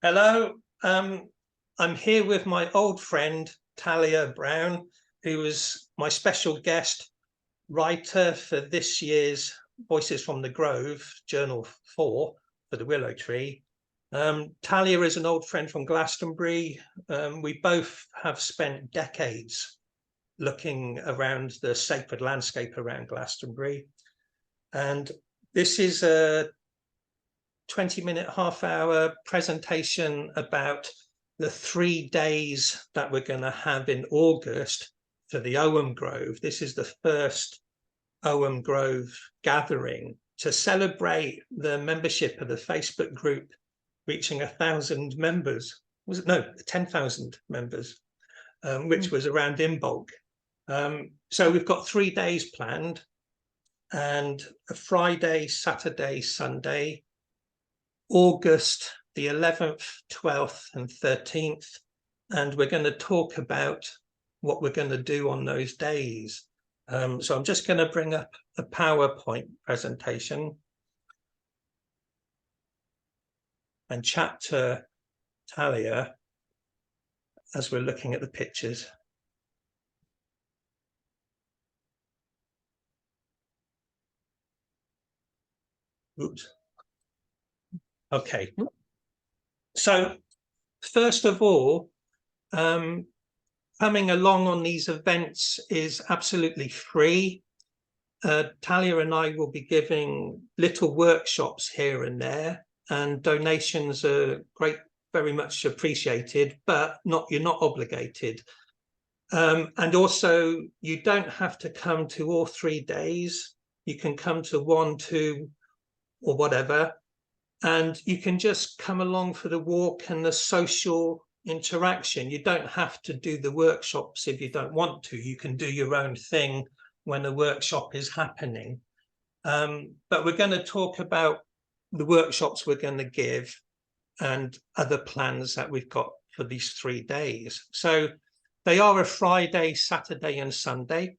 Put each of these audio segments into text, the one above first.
Hello, I'm here with my old friend Thalia Brown, who was my special guest writer for this year's Voices from the Grove, Journal 4 for the Willow Tree. Thalia is an old friend from Glastonbury. We both have spent decades looking around the sacred landscape around Glastonbury. And this is a 20-minute, half-hour presentation about the 3 days that we're going to have in August for the Ogham Grove. This is the first Ogham Grove gathering to celebrate the membership of the Facebook group reaching 1,000 members. Was it? No, 10,000 members, which was around in bulk. So we've got 3 days planned, and a Friday, Saturday, Sunday, August the 11th, 12th and 13th, and we're going to talk about what we're going to do on those days. So I'm just going to bring up a PowerPoint presentation and chat to Thalia as we're looking at the pictures. Oops. Okay, so first of all, coming along on these events is absolutely free. Thalia and I will be giving little workshops here and there, and donations are very much appreciated, but you're not obligated. And also, you don't have to come to all 3 days. You can come to 1, 2, or whatever. And you can just come along for the walk and the social interaction. You don't have to do the workshops if you don't want to. You can do your own thing when the workshop is happening. But we're going to talk about the workshops we're going to give and other plans that we've got for these 3 days. So they are a Friday, Saturday and Sunday.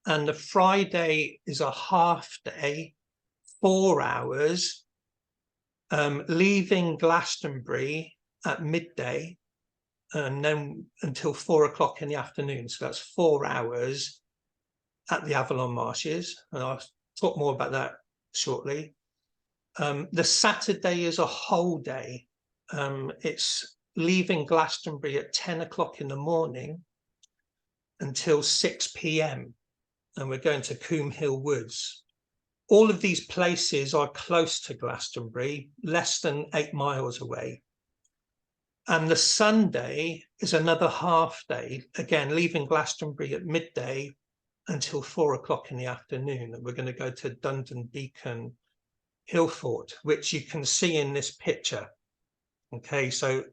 And the Friday is a half day, 4 hours, leaving Glastonbury at midday and then until 4 o'clock in the afternoon. So that's 4 hours at the Avalon Marshes. And I'll talk more about that shortly. The Saturday is a whole day. It's leaving Glastonbury at 10 o'clock in the morning until 6 p.m. And we're going to Combe Hill Woods. All of these places are close to Glastonbury, less than 8 miles away. And the Sunday is another half day, again, leaving Glastonbury at midday until 4 o'clock in the afternoon. And we're going to go to Dundon Beacon Hill Fort, which you can see in this picture. Okay, so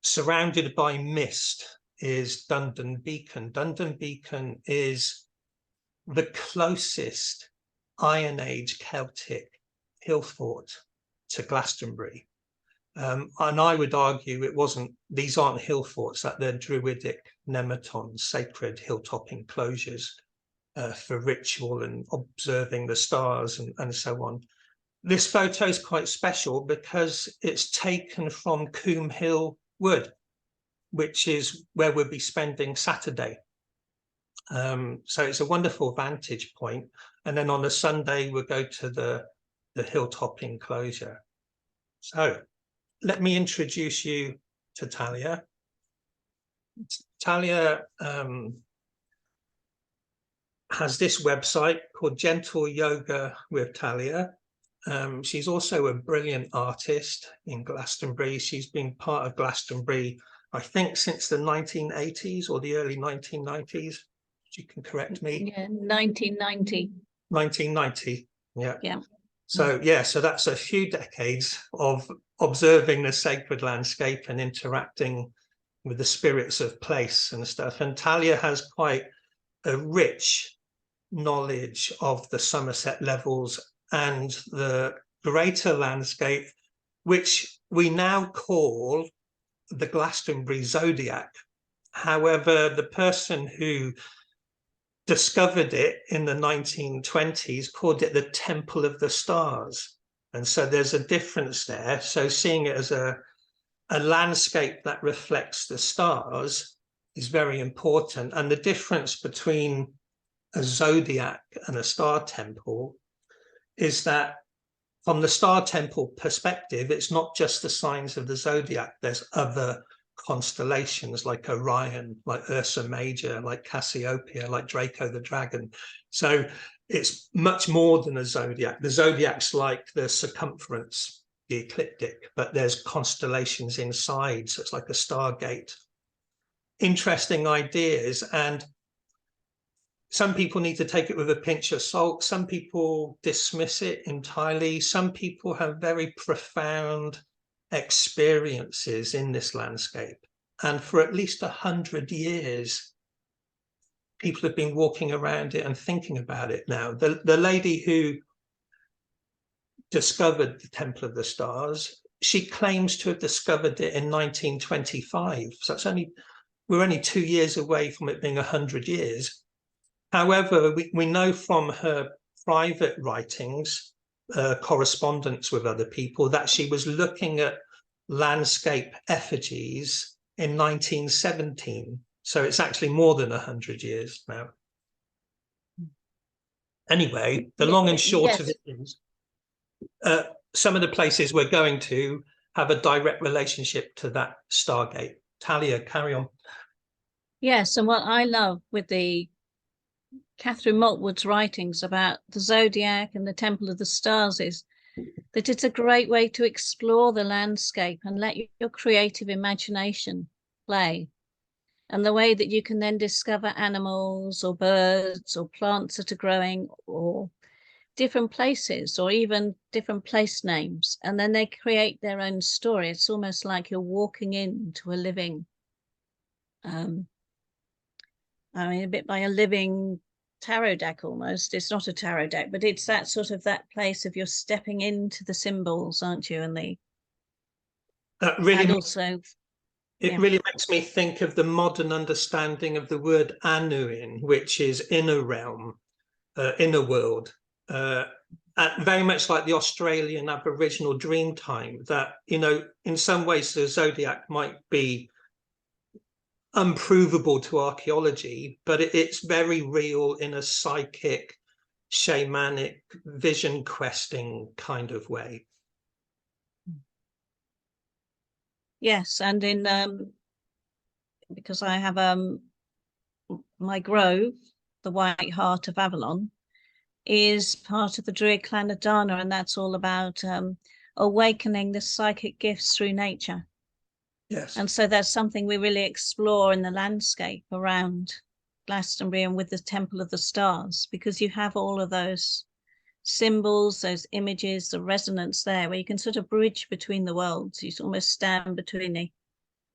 surrounded by mist is Dundon Beacon. Dundon Beacon is the closest Iron Age Celtic hill fort to Glastonbury. And I would argue these aren't hill forts, that they're Druidic nematons, sacred hilltop enclosures for ritual and observing the stars and so on. This photo is quite special because it's taken from Combe Hill Wood, which is where we'll be spending Saturday. So it's a wonderful vantage point. And then on a Sunday, we'll go to the hilltop enclosure. So let me introduce you to Thalia. Thalia has this website called Gentle Yoga with Thalia. She's also a brilliant artist in Glastonbury. She's been part of Glastonbury, I think, since the 1980s or the early 1990s. You can correct me. Yeah, 1990. 1990, yeah. Yeah. So, so that's a few decades of observing the sacred landscape and interacting with the spirits of place and stuff. And Thalia has quite a rich knowledge of the Somerset levels and the greater landscape, which we now call the Glastonbury Zodiac. However, the person who discovered it in the 1920s called it the Temple of the Stars. And so there's a difference there. So seeing it as a landscape that reflects the stars is very important. And the difference between a zodiac and a star temple is that from the star temple perspective, it's not just the signs of the zodiac. There's other constellations like Orion, like Ursa Major, like Cassiopeia, like Draco the Dragon. So it's much more than a zodiac. The zodiac's like the circumference, the ecliptic, but there's constellations inside. So it's like a stargate. Interesting ideas. And some people need to take it with a pinch of salt. Some people dismiss it entirely. Some people have very profound experiences in this landscape. And for at least 100 years, people have been walking around it and thinking about it now. The lady who discovered the Temple of the Stars, she claims to have discovered it in 1925. So we're only 2 years away from it being 100 years. However, we know from her private writings, correspondence with other people, that she was looking at landscape effigies in 1917. So it's actually more than 100 years now. Anyway, the long and short of it is, some of the places we're going to have a direct relationship to that stargate. Thalia, carry on. Yes, and what I love with the Catherine Maltwood's writings about the Zodiac and the Temple of the Stars is that it's a great way to explore the landscape and let your creative imagination play. And the way that you can then discover animals or birds or plants that are growing or different places or even different place names. And then they create their own story. It's almost like you're walking into a living, a bit by a living tarot deck almost. It's not a tarot deck, but it's that sort of that place of you're stepping into the symbols, aren't you? And that really, and also it really makes me think of the modern understanding of the word Anuin, which is inner realm, inner world, very much like the Australian Aboriginal Dreamtime. That, you know, in some ways the zodiac might be unprovable to archaeology, but it's very real in a psychic, shamanic, vision questing kind of way. Yes, and in because I have my grove, the White Heart of Avalon, is part of the Druid clan of Dana, and that's all about awakening the psychic gifts through nature. Yes. And so that's something we really explore in the landscape around Glastonbury and with the Temple of the Stars, because you have all of those symbols, those images, the resonance there, where you can sort of bridge between the worlds. You almost stand between the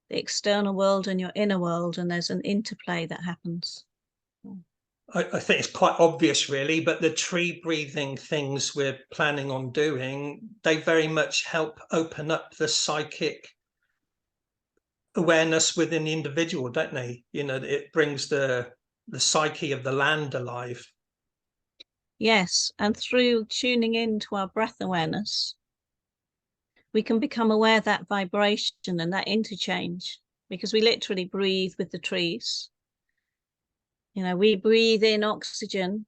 external world and your inner world, and there's an interplay that happens. I think it's quite obvious, really, but the tree breathing things we're planning on doing, they very much help open up the psychic awareness within the individual, don't they? You know, it brings the psyche of the land alive. Yes, and through tuning into our breath awareness, we can become aware of that vibration and that interchange, because we literally breathe with the trees. You know, we breathe in oxygen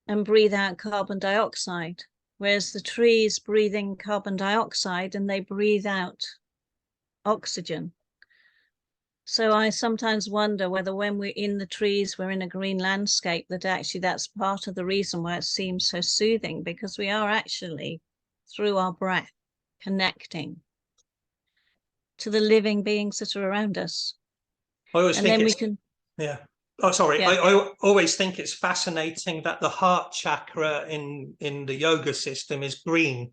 and breathe out carbon dioxide, whereas the trees breathe in carbon dioxide and they breathe out oxygen. So I sometimes wonder whether when we're in the trees, we're in a green landscape, that actually that's part of the reason why it seems so soothing, because we are actually, through our breath, connecting to the living beings that are around us. I always and think then we can, yeah. Oh, sorry. Yeah. I always think it's fascinating that the heart chakra in the yoga system is green.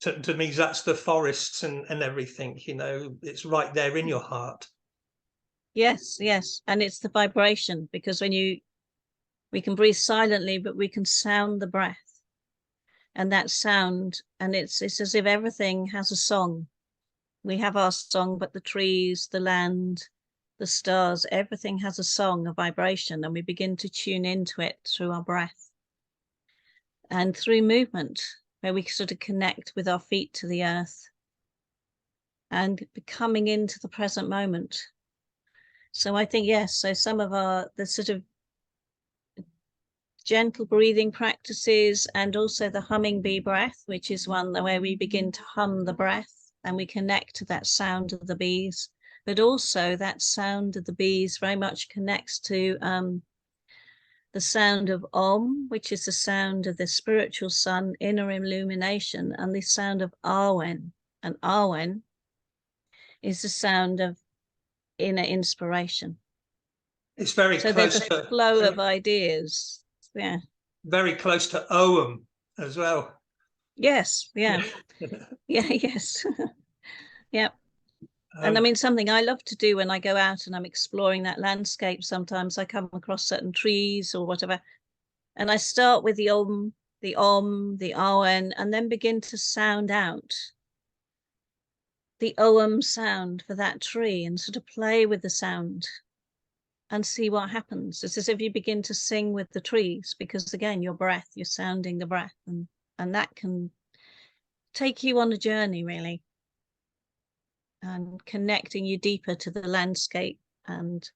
To me, that's the forests and everything. You know, it's right there in your heart. Yes, and it's the vibration, because we can breathe silently, but we can sound the breath, and that sound, and it's as if everything has a song. We have our song, but the trees, the land, the stars, everything has a song, a vibration, and we begin to tune into it through our breath and through movement. where we sort of connect with our feet to the earth and coming into the present moment. So I think, yes, so some of the sort of gentle breathing practices, and also the humming bee breath, which is one where we begin to hum the breath and we connect to that sound of the bees. But also that sound of the bees very much connects to the sound of Om, which is the sound of the spiritual sun, inner illumination, and the sound of Arwen. And Arwen is the sound of inner inspiration. It's very so close there's a to flow of ideas. Yeah. Very close to Ogham as well. Yes. Yeah. Yeah. Yes. Yeah. And I mean, something I love to do when I go out and I'm exploring that landscape, sometimes I come across certain trees or whatever, and I start with the Om, the Arwen, and then begin to sound out the Om sound for that tree and sort of play with the sound and see what happens. It's as if you begin to sing with the trees, because again, your breath, you're sounding the breath, and that can take you on a journey, really, and connecting you deeper to the landscape and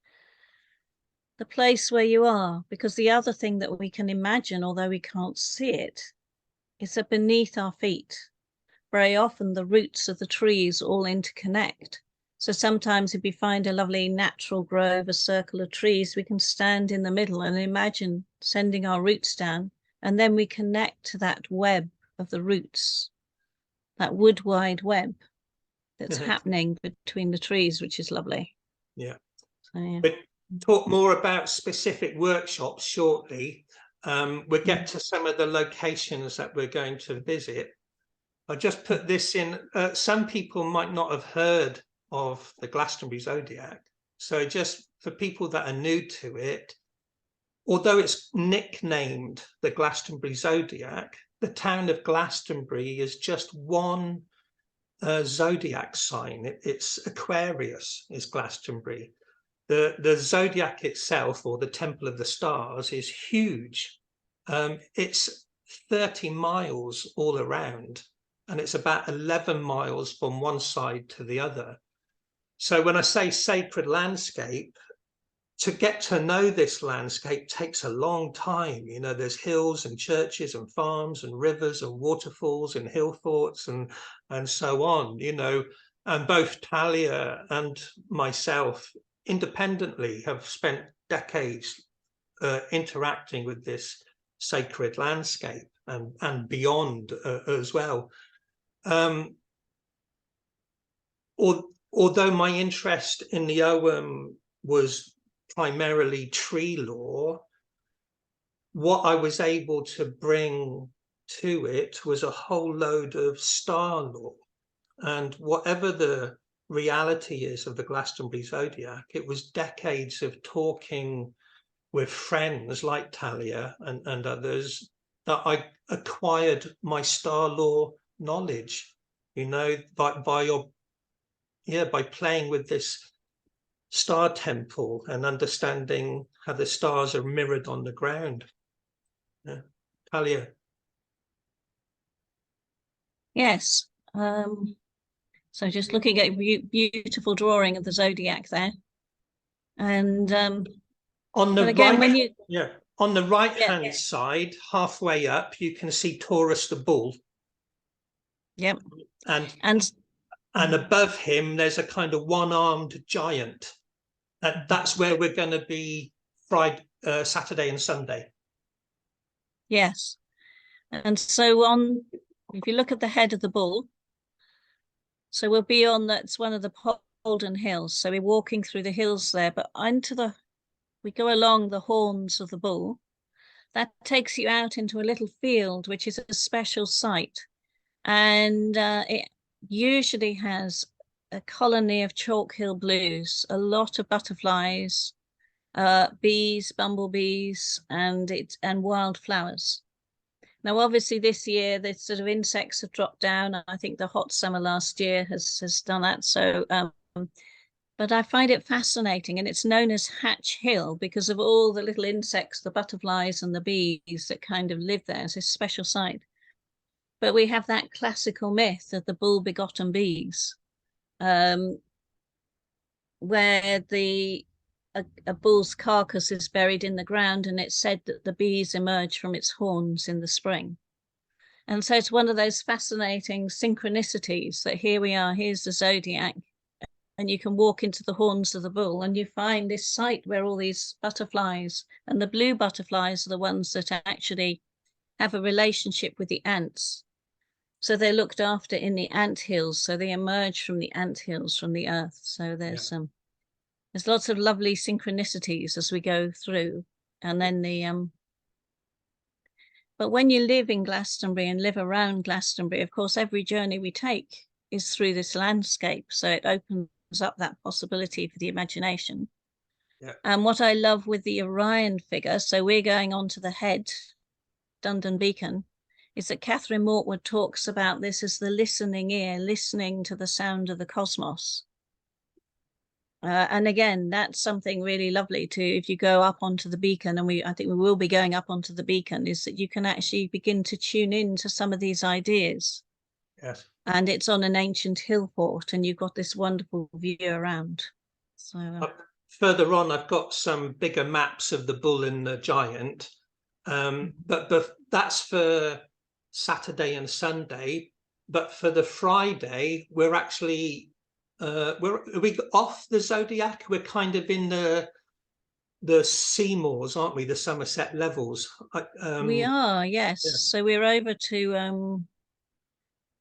the place where you are. Because the other thing that we can imagine, although we can't see it, is that beneath our feet, very often the roots of the trees all interconnect. So sometimes if we find a lovely natural grove, a circle of trees, we can stand in the middle and imagine sending our roots down, and then we connect to that web of the roots, that wood wide web that's happening between the trees, which is lovely. Yeah. So, yeah. But talk more about specific workshops shortly. We'll get to some of the locations that we're going to visit. I just put this in. Some people might not have heard of the Glastonbury Zodiac. So just for people that are new to it, although it's nicknamed the Glastonbury Zodiac, the town of Glastonbury is just one zodiac sign. It's Aquarius is Glastonbury. The zodiac itself, or the Temple of the Stars, is huge. It's 30 miles all around, and it's about 11 miles from one side to the other. So when I say sacred landscape, to get to know this landscape takes a long time. You know, there's hills and churches and farms and rivers and waterfalls and hill forts and so on, you know. And both Thalia and myself independently have spent decades interacting with this sacred landscape and beyond as well. Although my interest in the Ogham was primarily tree lore, what I was able to bring to it was a whole load of star lore. And whatever the reality is of the Glastonbury Zodiac, it was decades of talking with friends like Thalia and others that I acquired my star lore knowledge, you know, by playing with this star temple and understanding how the stars are mirrored on the ground. Yeah. Thalia. Yes. So just looking at a beautiful drawing of the zodiac there, and on the again, right, on the right-hand side, halfway up, you can see Taurus the bull. Yep. And above him, there's a kind of one-armed giant. And that's where we're going to be Friday, Saturday and Sunday. Yes. And so if you look at the head of the bull, so we'll be that's one of the Polden Hills. So we're walking through the hills there, but we go along the horns of the bull. That takes you out into a little field, which is a special site. And it usually has a colony of chalk hill blues, a lot of butterflies, bees, bumblebees, and wildflowers. Now, obviously, this year the sort of insects have dropped down. I think the hot summer last year has done that. So, but I find it fascinating, and it's known as Hatch Hill because of all the little insects, the butterflies and the bees that kind of live there. It's a special site. but we have that classical myth of the bull begotten bees, where a bull's carcass is buried in the ground, and it's said that the bees emerge from its horns in the spring. And so it's one of those fascinating synchronicities that here we are, here's the zodiac, and you can walk into the horns of the bull and you find this site where all these butterflies, and the blue butterflies are the ones that actually have a relationship with the ants. So they're looked after in the ant hills. So they emerge from the ant hills, from the earth. So there's lots of lovely synchronicities as we go through. And then but when you live in Glastonbury and live around Glastonbury, of course, every journey we take is through this landscape. So it opens up that possibility for the imagination. Yeah. And what I love with the Orion figure, so we're going on to the head, Dundon Beacon, is that Catherine Mortwood talks about this as the listening ear, listening to the sound of the cosmos. And again, that's something really lovely to, if you go up onto the beacon, and I think we will be going up onto the beacon, is that you can actually begin to tune in to some of these ideas. Yes. And it's on an ancient hill fort, and you've got this wonderful view around. So further on, I've got some bigger maps of the bull and the giant, but that's for Saturday and Sunday. But for the Friday, we're actually are we off the Zodiac? We're kind of in the Seymours, aren't we? The Somerset Levels. we are, yes. Yeah. So we're over to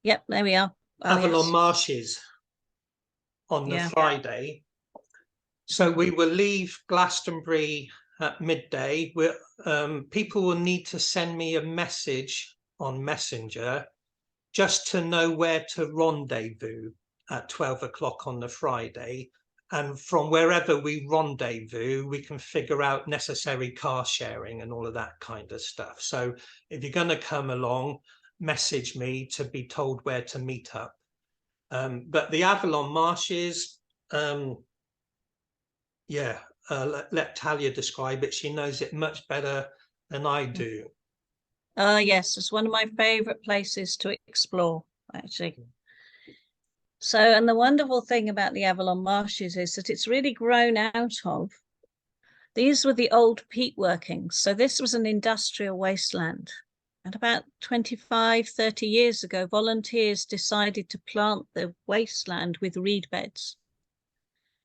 yep, there we are. Avalon Marshes on the Friday. So we will leave Glastonbury at midday. People will need to send me a message on Messenger just to know where to rendezvous at 12 o'clock on the Friday. And from wherever we rendezvous, we can figure out necessary car sharing and all of that kind of stuff. So if you're going to come along, message me to be told where to meet up. But the Avalon Marshes, let Thalia describe it. She knows it much better than I do. Yes, it's one of my favorite places to explore, actually. So, and the wonderful thing about the Avalon Marshes is that it's really grown out of, these were the old peat workings. So this was an industrial wasteland. And about 25, 30 years ago, volunteers decided to plant the wasteland with reed beds.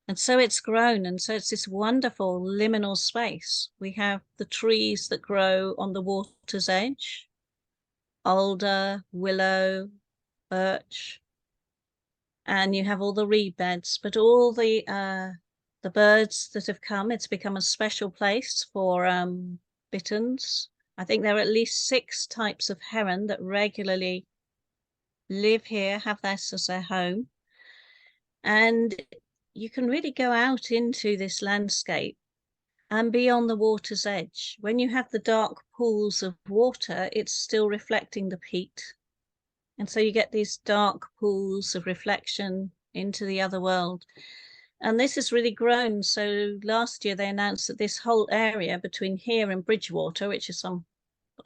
And so it's grown. And so it's this wonderful liminal space. We have the trees that grow on the water's edge, alder, willow, birch, and you have all the reed beds, but all the birds that have come, it's become a special place for bitterns. I think there are at least 6 types of heron that regularly live here, have this as their home. And you can really go out into this landscape and be on the water's edge. When you have the dark pools of water, it's still reflecting the peat. And so you get these dark pools of reflection into the other world. And this has really grown. So last year they announced that this whole area between here and Bridgewater, which is not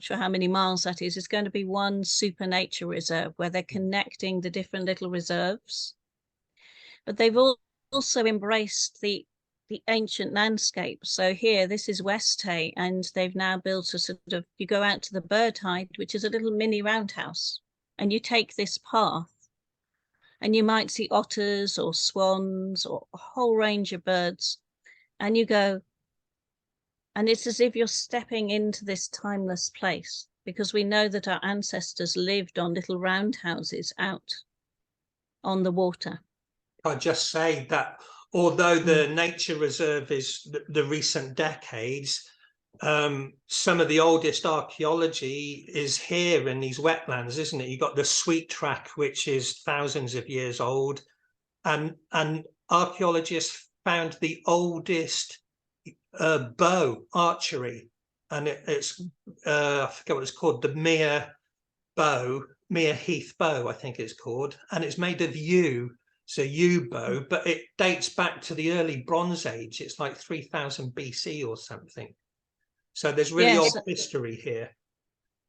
sure how many miles that is going to be one super nature reserve where they're connecting the different little reserves. But they've also embraced the ancient landscape. So here, this is West Hay, and they've now built a sort of, you go out to the bird hide, which is a little mini roundhouse. And you take this path and you might see otters or swans or a whole range of birds, and you go, and it's as if you're stepping into this timeless place, because we know that our ancestors lived on little roundhouses out on the water. I'd just say that although the nature reserve is the recent decades, some of the oldest archaeology is here in these wetlands, isn't it? You've got the Sweet Track, which is thousands of years old, and archaeologists found the oldest bow archery, and it's I forget what it's called, the Mere Heath bow, I think it's called, and it's made of yew. It's a yew bow, but it dates back to the early Bronze Age. It's like 3000 BC or something. So there's really old history here.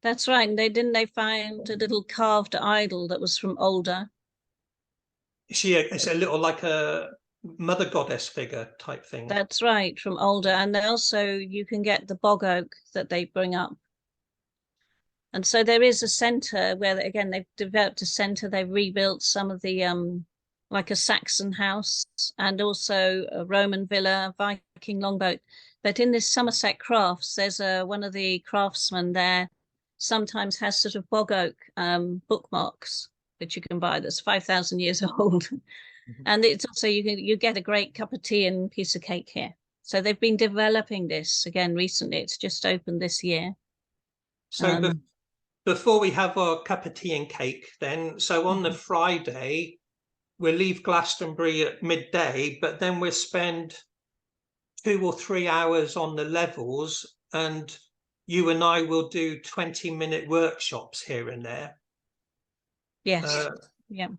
That's right. And they find a little carved idol that was from older. It's a little like a mother goddess figure type thing. That's right, from older. And also you can get the bog oak that they bring up. And so there is a centre where, again, they've developed a centre. They've rebuilt some of the, like a Saxon house and also a Roman villa, Viking longboat. But in this Somerset Crafts, there's one of the craftsmen there sometimes has sort of bog oak bookmarks that you can buy that's 5,000 years old. Mm-hmm. And it's also, you get a great cup of tea and piece of cake here. So they've been developing this again recently. It's just opened this year. So before we have our cup of tea and cake then, so on the Friday, we'll leave Glastonbury at midday, but then we'll spend 2 or 3 hours on the levels, and you and I will do 20-minute workshops here and there. Yes. Yeah. Do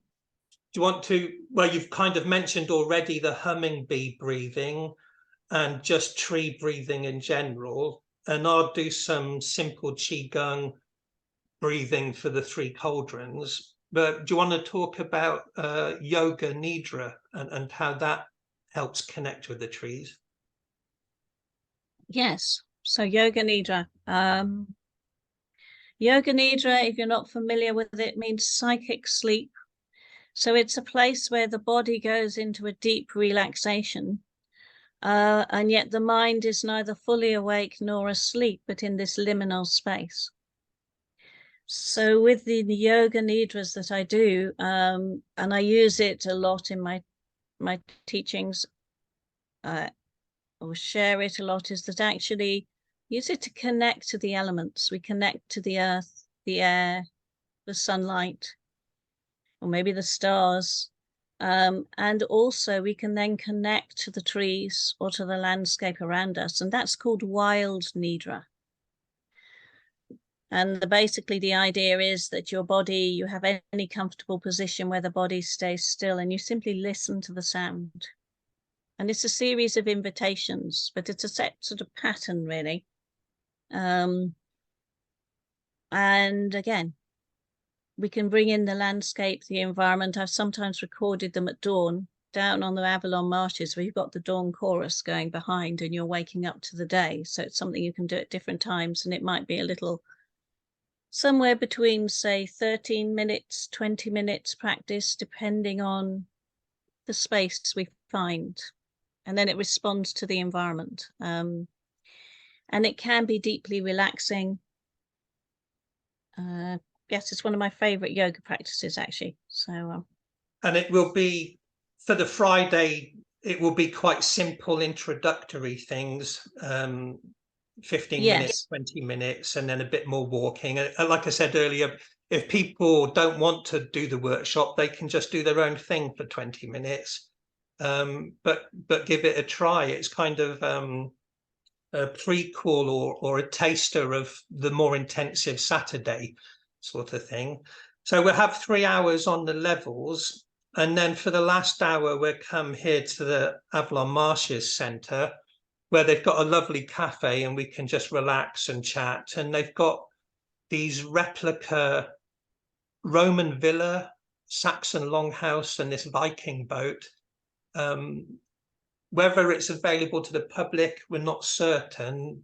you want to, well, you've kind of mentioned already the humming bee breathing and just tree breathing in general, and I'll do some simple qigong breathing for the 3 cauldrons. But do you want to talk about yoga nidra and how that helps connect with the trees? Yes. So yoga nidra. Yoga nidra, if you're not familiar with it, means psychic sleep. So it's a place where the body goes into a deep relaxation, and yet the mind is neither fully awake nor asleep, but in this liminal space. So with the yoga nidras that I do, and I use it a lot in my teachings, or share it a lot, is that actually use it to connect to the elements. We connect to the earth, the air, the sunlight, or maybe the stars. And also we can then connect to the trees or to the landscape around us. And that's called wild nidra. And basically the idea is that your body, you have any comfortable position where the body stays still and you simply listen to the sound. And it's a series of invitations, but it's a set sort of pattern really. And again, we can bring in the landscape, the environment. I've sometimes recorded them at dawn down on the Avalon Marshes where you've got the dawn chorus going behind and you're waking up to the day. So it's something you can do at different times, and it might be a little somewhere between, say, 13 minutes, 20 minutes practice, depending on the space we find. And then it responds to the environment. And it can be deeply relaxing. Yes, it's one of my favorite yoga practices, actually. So, and it will be, for the Friday, it will be quite simple introductory things, 15 minutes, 20 minutes, and then a bit more walking. Like I said earlier, if people don't want to do the workshop, they can just do their own thing for 20 minutes. But give it a try. It's kind of a prequel or a taster of the more intensive Saturday sort of thing. So we'll have 3 hours on the levels, and then for the last hour we'll come here to the Avalon Marshes Centre, where they've got a lovely cafe and we can just relax and chat. And they've got these replica Roman villa, Saxon longhouse, and this Viking boat. Whether it's available to the public, we're not certain,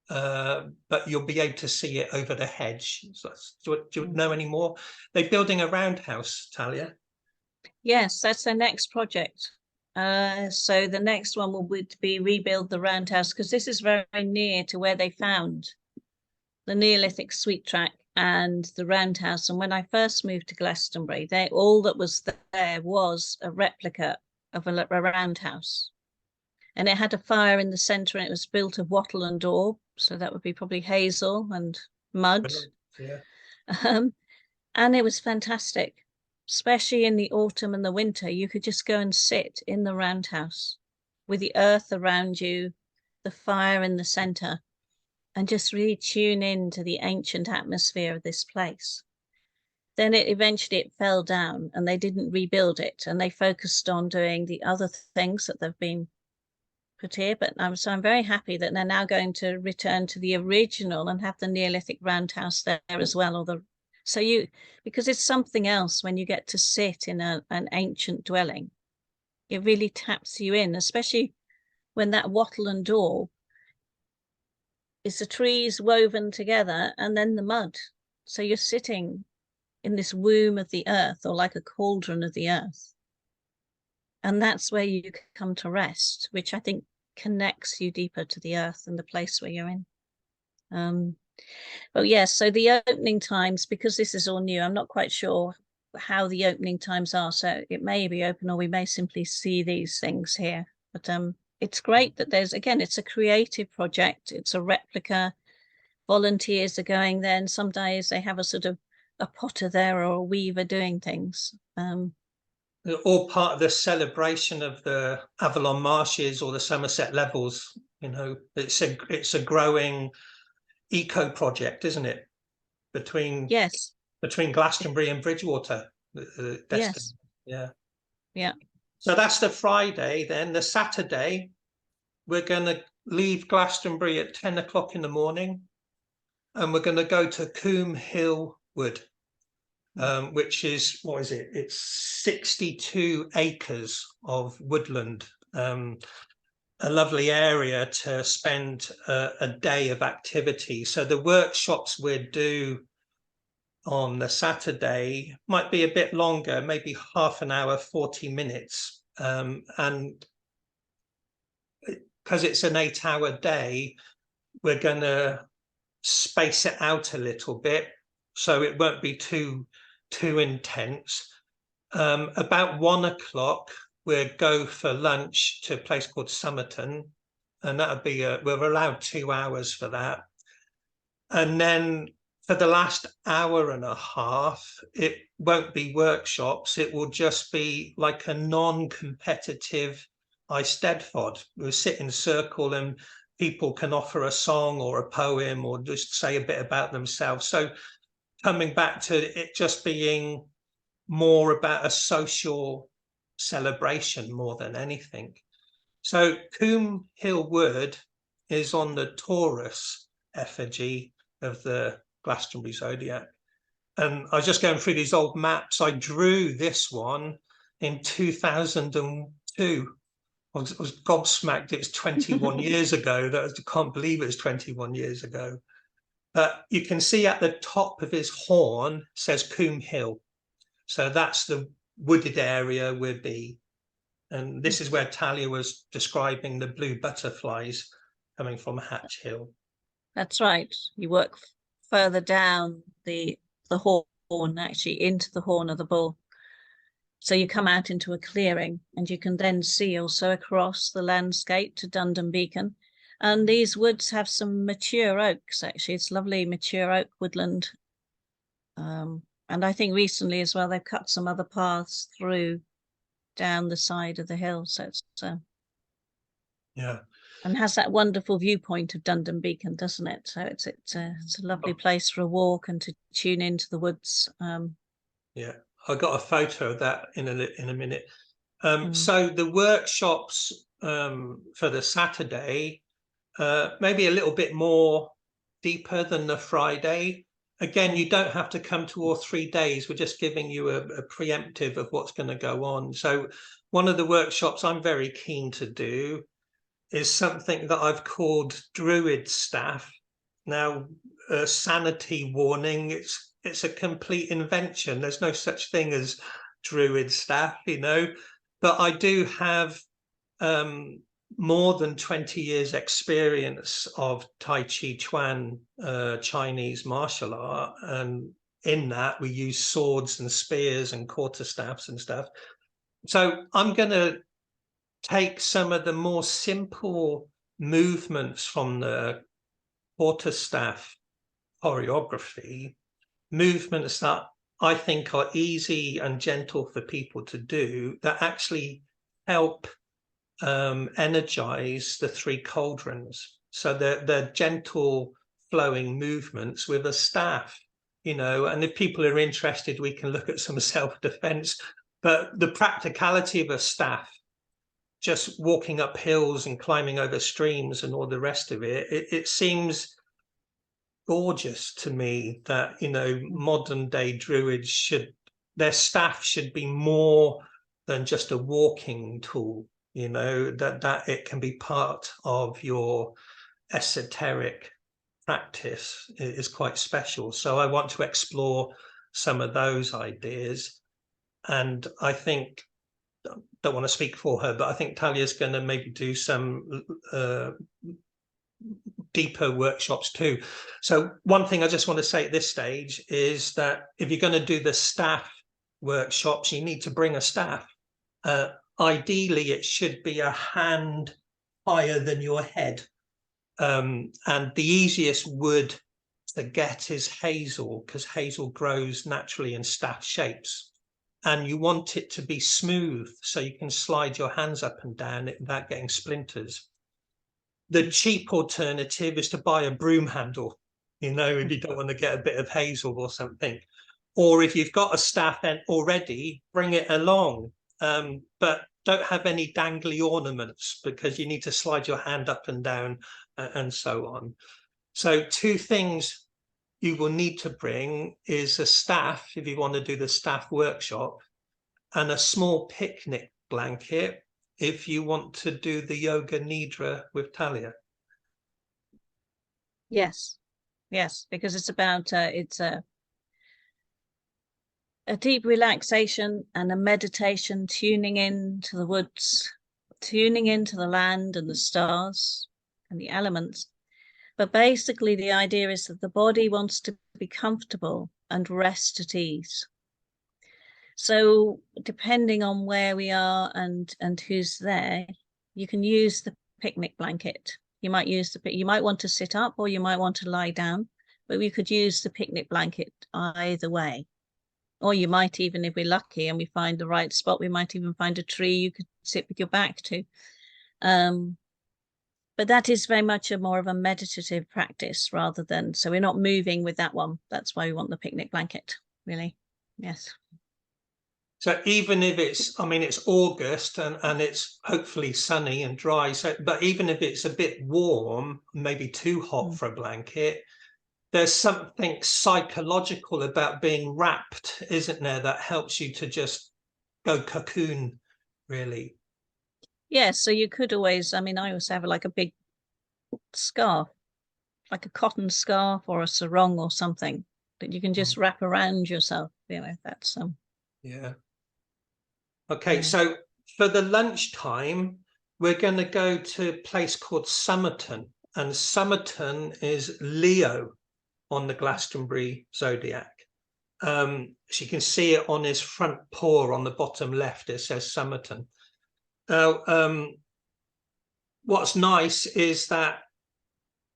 but you'll be able to see it over the hedge. So, do you know any more? They're building a roundhouse, Thalia. Yes, that's their next project. So the next one would be rebuild the roundhouse, because this is very near to where they found the Neolithic sweet track and the roundhouse. And when I first moved to Glastonbury, all that was there was a replica of a roundhouse. And it had a fire in the centre, and it was built of wattle and daub. So that would be probably hazel and mud. Yeah. And it was fantastic, especially in the autumn and the winter. You could just go and sit in the roundhouse with the earth around you, the fire in the centre, and just really tune in to the ancient atmosphere of this place. Then it fell down and they didn't rebuild it, and they focused on doing the other things that they've been put here, but I'm very happy that they're now going to return to the original and have the Neolithic roundhouse there as well, or the because it's something else when you get to sit in an ancient dwelling. It really taps you in, especially when that wattle and daub is the trees woven together and then the mud. So you're sitting in this womb of the earth, or like a cauldron of the earth. And that's where you come to rest, which I think connects you deeper to the earth and the place where you're in. But yes, so the opening times, because this is all new, I'm not quite sure how the opening times are. So it may be open, or we may simply see these things here. But it's great that it's a creative project. It's a replica. Volunteers are going there, and some days they have a sort of a potter there or a weaver doing things. They're all part of the celebration of the Avalon Marshes or the Somerset Levels. You know, it's a growing eco project, isn't it? Between Glastonbury and Bridgewater. Yes. Yeah. So that's the Friday. Then the Saturday, we're going to leave Glastonbury at 10 o'clock in the morning, and we're going to go to Combe Hill Wood, which is, what is it? It's 62 acres of woodland. A lovely area to spend a day of activity. So the workshops we'll do on the Saturday might be a bit longer, maybe half an hour, 40 minutes. And because it's an 8-hour day, we're going to space it out a little bit so it won't be too intense. About 1 o'clock, we'll go for lunch to a place called Somerton, and that'll be we're allowed 2 hours for that. And then for the last hour and a half, it won't be workshops. It will just be like a non-competitive Eisteddfod. We'll sit in a circle and people can offer a song or a poem or just say a bit about themselves. So coming back to it just being more about a social celebration more than anything. So Combe Hill Wood is on the Taurus effigy of the Glastonbury Zodiac. And I was just going through these old maps. I drew this one in 2002. I was gobsmacked. It was 21 years ago. I can't believe it was 21 years ago. But you can see at the top of his horn says Combe Hill. So that's the wooded area we'll be. And this is where Thalia was describing the blue butterflies coming from Hatch Hill. That's right. You work further down the horn, actually into the horn of the bull. So you come out into a clearing, and you can then see also across the landscape to Dundon Beacon. And these woods have some mature oaks, actually. It's lovely mature oak woodland. And I think recently as well, they've cut some other paths through down the side of the hill. So it's and has that wonderful viewpoint of Dundon Beacon, doesn't it? So it's a lovely place for a walk and to tune into the woods. Yeah, I got a photo of that in a minute. So the workshops for the Saturday, maybe a little bit more deeper than the Friday. Again, you don't have to come to all 3 days. We're just giving you a preemptive of what's going to go on. So one of the workshops I'm very keen to do is something that I've called Druid Staff. Now, a sanity warning, it's a complete invention. There's no such thing as Druid Staff, you know, but I do have more than 20 years experience of Tai Chi Chuan, Chinese martial art. And in that we use swords and spears and quarterstaffs and stuff. So I'm going to take some of the more simple movements from the quarterstaff choreography, movements that I think are easy and gentle for people to do, that actually help energize the 3 cauldrons. So they're gentle flowing movements with a staff, you know, and if people are interested, we can look at some self-defense. But the practicality of a staff just walking up hills and climbing over streams and all the rest of it. It seems gorgeous to me that, you know, modern day druids their staff should be more than just a walking tool, you know, that it can be part of your esoteric practice is quite special. So I want to explore some of those ideas. And I think, don't want to speak for her, but I think Thalia's going to maybe do some deeper workshops too. So one thing I just want to say at this stage is that if you're going to do the staff workshops, you need to bring a staff. Ideally, it should be a hand higher than your head. And the easiest wood to get is hazel, because hazel grows naturally in staff shapes. And you want it to be smooth so you can slide your hands up and down it without getting splinters. The cheap alternative is to buy a broom handle, you know, if you don't want to get a bit of hazel or something. Or if you've got a staff end already, bring it along. But don't have any dangly ornaments, because you need to slide your hand up and down and so on. So 2 things you will need to bring is a staff, if you want to do the staff workshop, and a small picnic blanket if you want to do the yoga nidra with Thalia. Yes, because it's about it's a deep relaxation and a meditation, tuning into the woods, tuning into the land and the stars and the elements. But basically the idea is that the body wants to be comfortable and rest at ease. So depending on where we are and who's there, you can use the picnic blanket. You might want to sit up, or you might want to lie down, but we could use the picnic blanket either way. Or you might even, if we're lucky and we find the right spot, we might even find a tree you could sit with your back to. But that is very much more of a meditative practice rather than, so we're not moving with that one. That's why we want the picnic blanket, really. Yes. So even if it's, I mean, it's August and it's hopefully sunny and dry, so, but even if it's a bit warm, maybe too hot for a blanket, there's something psychological about being wrapped, isn't there, that helps you to just go cocoon, really. Yeah, so you could always, I mean, I always have like a big scarf, like a cotton scarf or a sarong or something that you can just wrap around yourself. You know, that's yeah. Okay, so for the lunchtime, we're going to go to a place called Somerton, and Somerton is Leo on the Glastonbury Zodiac. So you can see it on his front paw on the bottom left, it says Somerton. Now, what's nice is that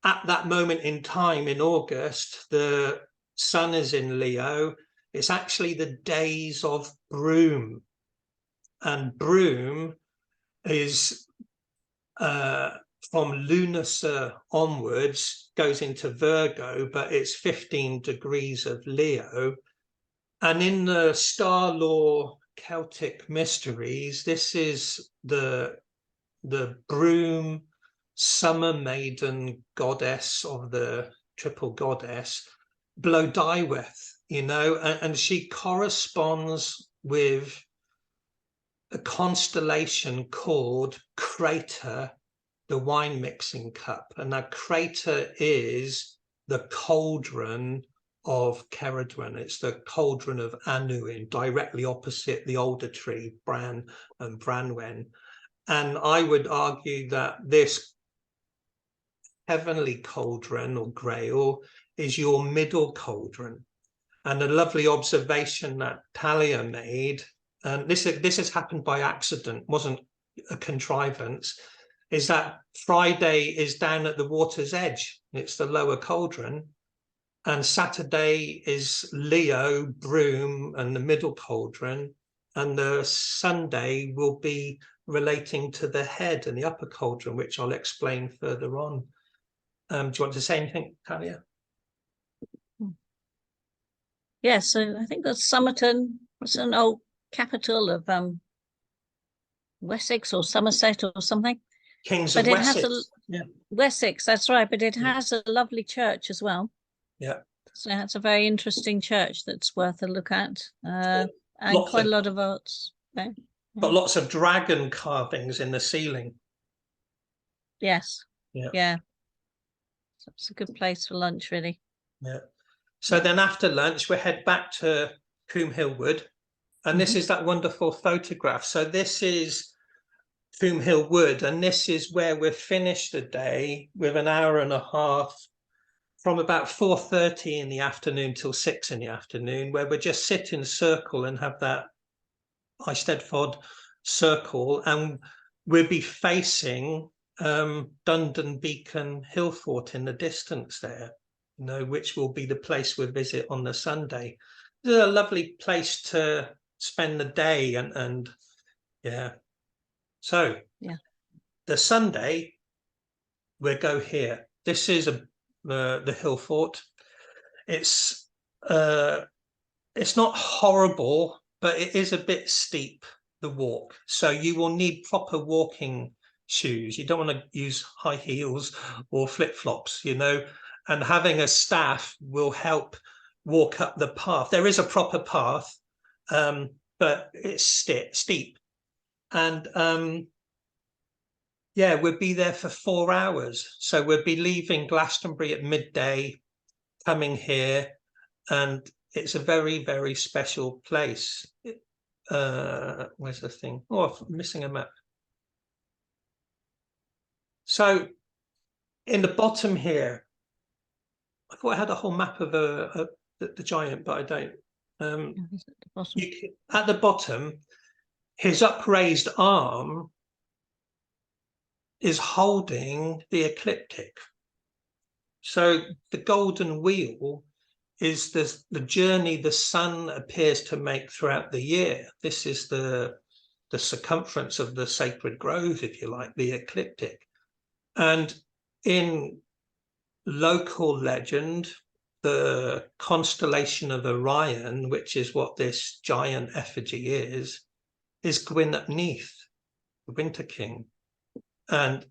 at that moment in time in August, the sun is in Leo. It's actually the days of broom. And broom is from Lunacy onwards, goes into Virgo, but it's 15 degrees of Leo. And in the star law Celtic mysteries, this is the broom summer maiden goddess of the triple goddess, Blodaiweth, you know, and she corresponds with a constellation called Crater, the wine mixing cup. And that Crater is the cauldron of Ceridwen. It's the cauldron of Annuin, directly opposite the older tree, Bran and Branwen. And I would argue that this heavenly cauldron or grail is your middle cauldron. And a lovely observation that Thalia made, and this has happened by accident, wasn't a contrivance, is that Friday is down at the water's edge. It's the lower cauldron. And Saturday is Leo, broom, and the middle cauldron. And the Sunday will be relating to the head and the upper cauldron, which I'll explain further on. Do you want to say anything, Thalia? Yeah, so I think that's Somerton. It's an old capital of Wessex or Somerset or something. Kings But of it has Wessex. Yeah. Wessex, that's right. But it has a lovely church as well. Yeah. So it's a very interesting church that's worth a look at, and Lots quite of, a lot of arts. Yeah. but lots of dragon carvings in the ceiling. Yes. Yeah. Yeah. So it's a good place for lunch, really. Yeah. So then after lunch, we head back to Combe Hill Wood. And this is that wonderful photograph. So this is Combe Hill Wood, and this is where we've finished the day with an hour and a half from about 4:30 in the afternoon till 6 in the afternoon, where we just sit in a circle and have that Eisteddfod circle, and we'll be facing Dundon Beacon Hill Fort in the distance there, you know, which will be the place we'll visit on the Sunday. It's a lovely place to spend the day, and yeah. So yeah, the Sunday we'll go here. This is the Hill Fort. It's not horrible, but it is a bit steep, the walk. So you will need proper walking shoes. You don't want to use high heels or flip-flops, you know, and having a staff will help walk up the path. There is a proper path, but it's steep. And yeah, we'll be there for 4 hours. So we'll be leaving Glastonbury at midday, coming here, and it's a very, very special place. Where's the thing? Oh, I'm missing a map. So in the bottom here, I thought I had a whole map of the giant, but I don't. At the bottom, his upraised arm is holding the ecliptic. So the golden wheel is the journey the sun appears to make throughout the year. This is the circumference of the sacred grove, if you like, the ecliptic. And in local legend, the constellation of Orion, which is what this giant effigy is Gwyn ap Neath, the Winter King. And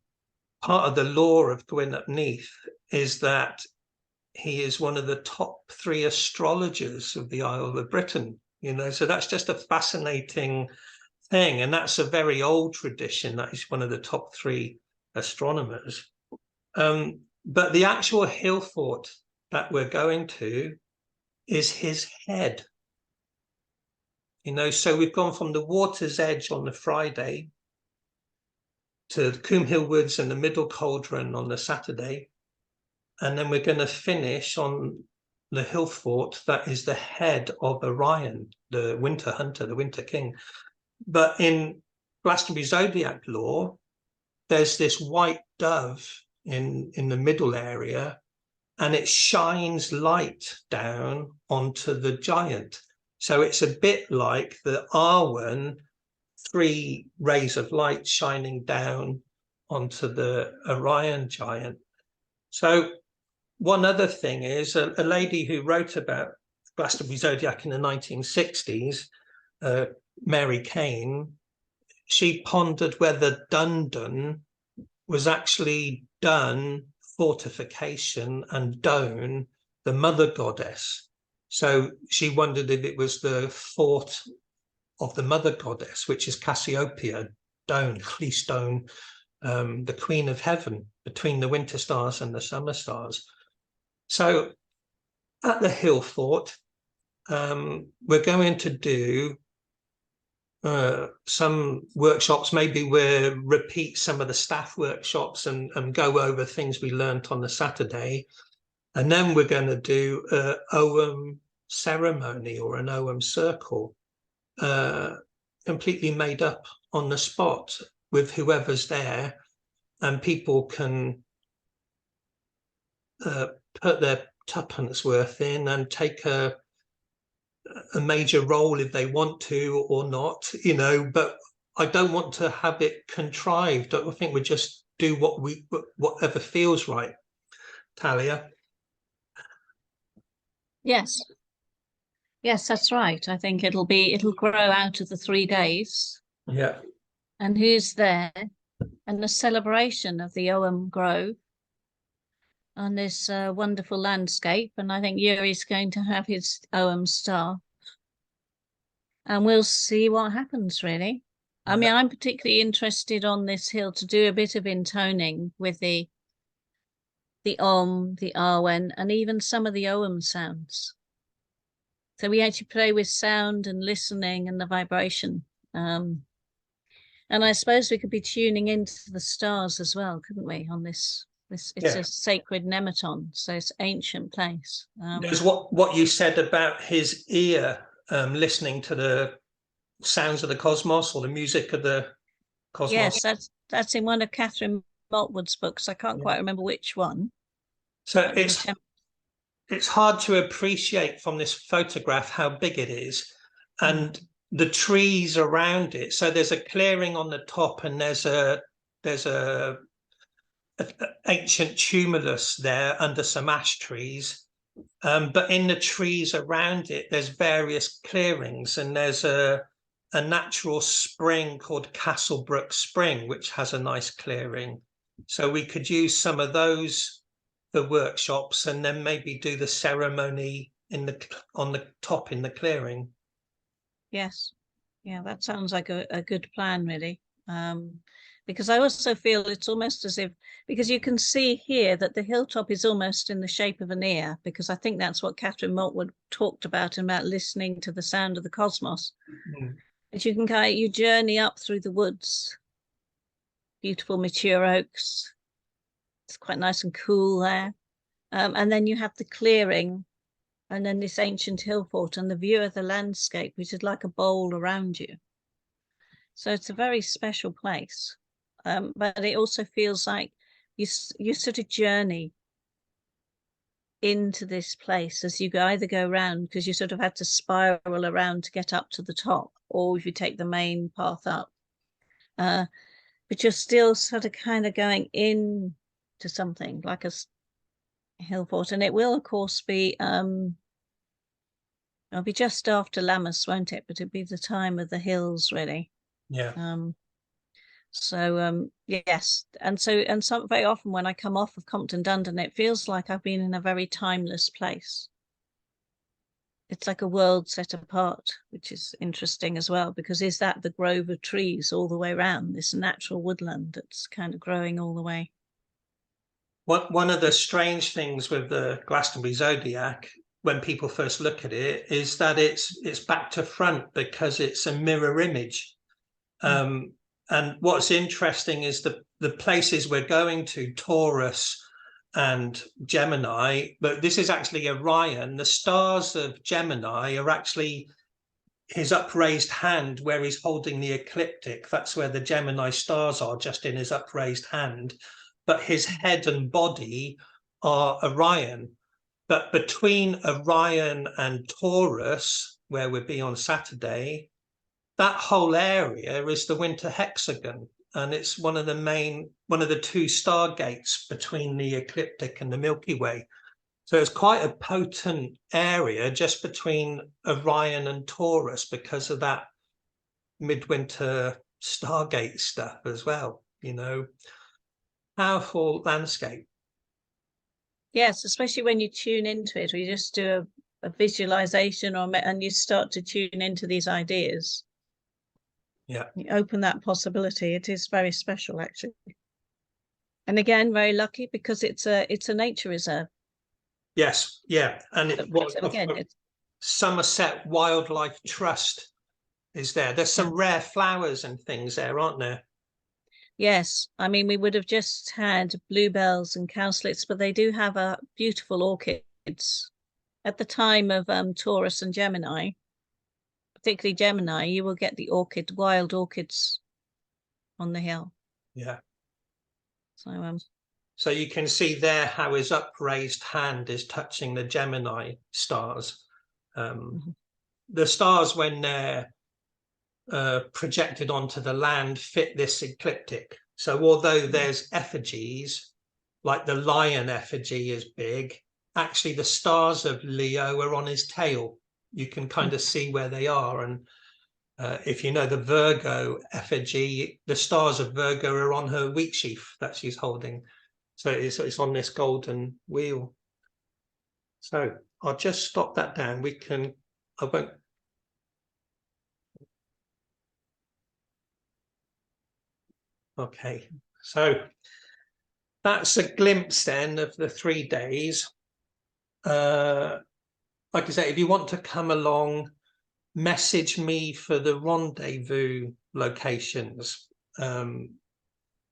part of the lore of Gwyn ap Neath is that he is one of the top 3 astrologers of the Isle of Britain, you know, so that's just a fascinating thing. And that's a very old tradition, that he's one of the top 3 astronomers. But the actual hill fort that we're going to is his head. You know, so we've gone from the water's edge on the Friday to the Combe Hill Woods and the Middle Cauldron on the Saturday. And then we're going to finish on the hill fort that is the head of Orion, the winter hunter, the winter king. But in Glastonbury Zodiac lore, there's this white dove in the middle area, and it shines light down onto the giant. So it's a bit like the Arwen, 3 rays of light shining down onto the Orion giant. So one other thing is a lady who wrote about Glastonbury Zodiac in the 1960s, Mary Kane, she pondered whether Dundon was actually Dun, fortification, and Down, the mother goddess. So she wondered if it was the fort of the mother goddess, which is Cassiopeia, Down, Cleastone, the queen of heaven, between the winter stars and the summer stars. So at the hill fort, we're going to do some workshops. Maybe we'll repeat some of the staff workshops and go over things we learnt on the Saturday. And then we're going to do an Ogham ceremony or an Ogham circle, completely made up on the spot with whoever's there, and people can put their tuppence worth in and take a major role if they want to or not, you know, but I don't want to have it contrived. I think we just do whatever feels right. Thalia? Yes, that's right. I think it'll grow out of the 3 days. Yeah. and who's there, and the celebration of the Ogham Grove on this wonderful landscape. And I think Yuri's going to have his Ogham star, and we'll see what happens, really. I mean, I'm particularly interested on this hill to do a bit of intoning with the Om, the Arwen, and even some of the Ogham sounds. So we actually play with sound and listening and the vibration. And I suppose we could be tuning into the stars as well, couldn't we, on this? It's a sacred nematon, so it's an ancient place. There's what you said about his ear listening to the sounds of the cosmos or the music of the cosmos. Yes, that's in one of Catherine Maltwood's books. I can't quite remember which one. So it's hard to appreciate from this photograph how big it is, and the trees around it. So there's a clearing on the top, and there's a ancient tumulus there under some ash trees. But in the trees around it, there's various clearings, and there's a natural spring called Castlebrook Spring, which has a nice clearing. So we could use some of those for workshops, and then maybe do the ceremony on the top in the clearing. Yes, yeah, that sounds like a good plan, really. Because I also feel it's almost as if, because you can see here that the hilltop is almost in the shape of an ear, because I think that's what Catherine Maltwood talked about listening to the sound of the cosmos. But you can you journey up through the woods, beautiful mature oaks. It's quite nice and cool there. And then you have the clearing, and then this ancient hill fort and the view of the landscape, which is like a bowl around you. So it's a very special place. But it also feels like you sort of journey into this place as you either go around, because you sort of had to spiral around to get up to the top, or if you take the main path up. But you're still sort of kind of going in to something like a hill fort, and it will of course be it'll be just after Lammas, won't it? But it'll be the time of the hills, really. Yes, and so very often when I come off of Compton Dundon, it feels like I've been in a very timeless place. It's like a world set apart, which is interesting as well, because is that the grove of trees all the way around, this natural woodland that's kind of growing all the way? One of the strange things with the Glastonbury Zodiac, when people first look at it, is that it's back to front because it's a mirror image. And what's interesting is the places we're going to, Taurus and Gemini, but this is actually Orion. The stars of Gemini are actually his upraised hand where he's holding the ecliptic. That's where the Gemini stars are, just in his upraised hand. But his head and body are Orion. But between Orion and Taurus, where we'll be on Saturday, that whole area is the winter hexagon, and it's one of the two stargates between the ecliptic and the Milky Way. So it's quite a potent area just between Orion and Taurus because of that midwinter stargate stuff as well, Powerful landscape. Yes, especially when you tune into it, or you just do a visualization, and you start to tune into these ideas. Yeah, you open that possibility. It is very special, actually, and again, very lucky because it's a nature reserve. Yes, yeah, and it's Somerset Wildlife Trust is there. There's some rare flowers and things there, aren't there? Yes, I mean, we would have just had bluebells and cowslips, but they do have beautiful orchids. At the time of Taurus and Gemini, particularly Gemini, you will get the wild orchids on the hill. Yeah. So you can see there how his upraised hand is touching the Gemini stars. The stars, when they're projected onto the land, fit this ecliptic. So although there's effigies, like the lion effigy is big, actually the stars of Leo are on his tail. You can kind of see where they are, and If you know the Virgo effigy, the stars of Virgo are on her wheat sheaf that she's holding. So it's on this golden wheel. So I'll just stop that down. I won't. Okay, so that's a glimpse then of the 3 days. Like I say, if you want to come along, message me for the rendezvous locations, and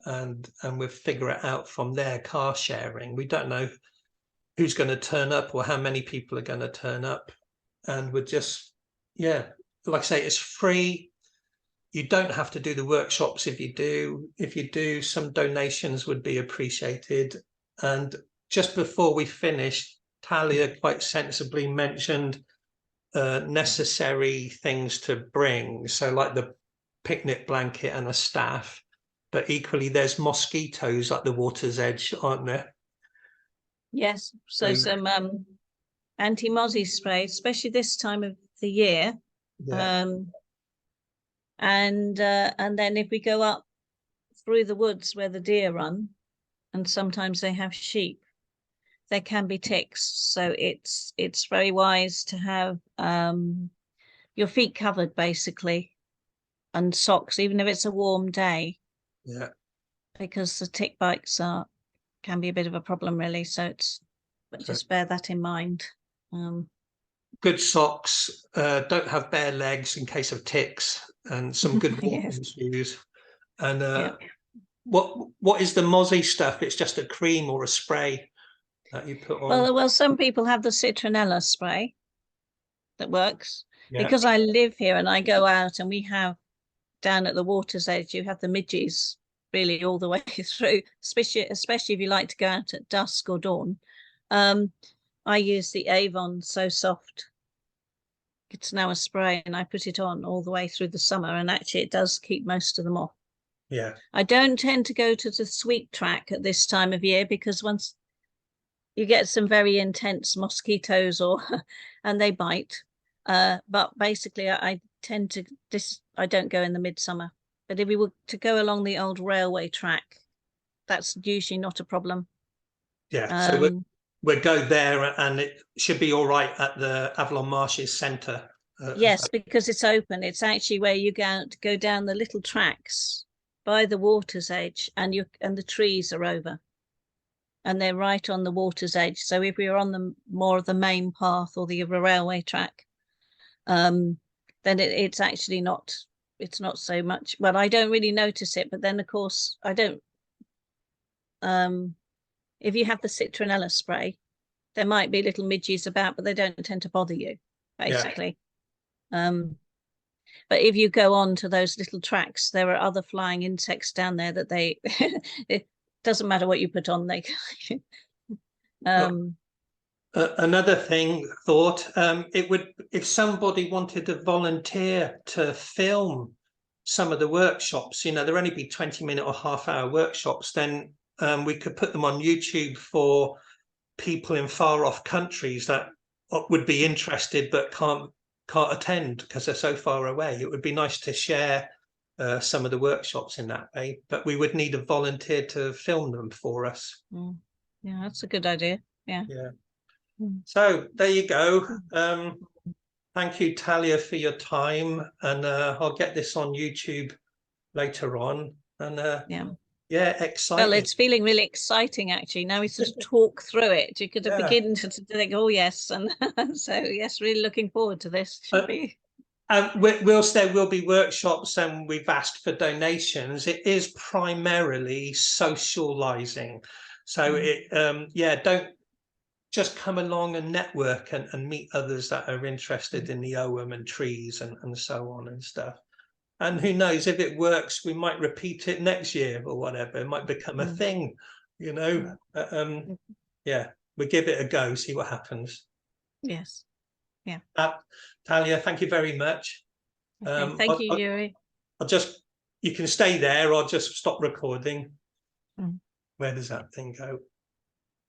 we'll figure it out from there. Car sharing, we don't know who's going to turn up or how many people are going to turn up, and we're just, yeah, like I say, it's free. You don't have to do the workshops. If you do, some donations would be appreciated. And just before we finished, Thalia quite sensibly mentioned necessary things to bring, so like the picnic blanket and a staff, but equally there's mosquitoes at the water's edge, aren't there? Yes, so some anti-mozzie spray, especially this time of the year. Yeah. And then if we go up through the woods where the deer run, and sometimes they have sheep, there can be ticks. So it's very wise to have your feet covered basically, and socks, even if it's a warm day. Yeah. Because the tick bites can be a bit of a problem, really. But just bear that in mind. Good socks, don't have bare legs in case of ticks, and some good walking shoes. And what is the mozzie stuff? It's just a cream or a spray that you put on? Well, some people have the citronella spray that works. Because I live here and I go out, and we have down at the water's edge, you have the midges really all the way through, especially if you like to go out at dusk or dawn. I use the Avon So Soft. It's now a spray, and I put it on all the way through the summer, and actually it does keep most of them off. Yeah. I don't tend to go to the sweet track at this time of year, because once you get some very intense mosquitoes and they bite. But basically I tend to I don't go in the midsummer. But if we were to go along the old railway track, that's usually not a problem. Yeah. So we'll go there, and it should be all right at the Avalon Marshes centre. Yes, because it's open. It's actually where you go down the little tracks by the water's edge, and the trees are over, and they're right on the water's edge. So if we were on the more of the main path or the railway track, then it's actually not. It's not so much. Well, I don't really notice it, but then of course I don't. If you have the citronella spray, there might be little midges about, but they don't tend to bother you, basically. Yeah. But if you go on to those little tracks, there are other flying insects down there that it doesn't matter what you put on, they another thought, it would, if somebody wanted to volunteer to film some of the workshops, there'd only be 20-minute or half-hour workshops, then we could put them on YouTube for people in far-off countries that would be interested but can't attend because they're so far away. It would be nice to share some of the workshops in that way, but we would need a volunteer to film them for us. Yeah, that's a good idea. Yeah. So there you go. Thank you, Thalia, for your time, and I'll get this on YouTube later on. And exciting. Well, it's feeling really exciting, actually. Now we sort of talk through it. You could begin to think, oh yes, and so yes, really looking forward to this. Should be. Whilst there will be workshops and we've asked for donations, it is primarily socializing. So don't just come along and network and meet others that are interested in the Ogham and trees and so on and stuff. And who knows, if it works, we might repeat it next year or whatever. It might become a thing, we give it a go, see what happens. Yes. Yeah. Thalia, thank you very much. Okay, thank you, Yuri. You can stay there, I'll just stop recording. Where does that thing go?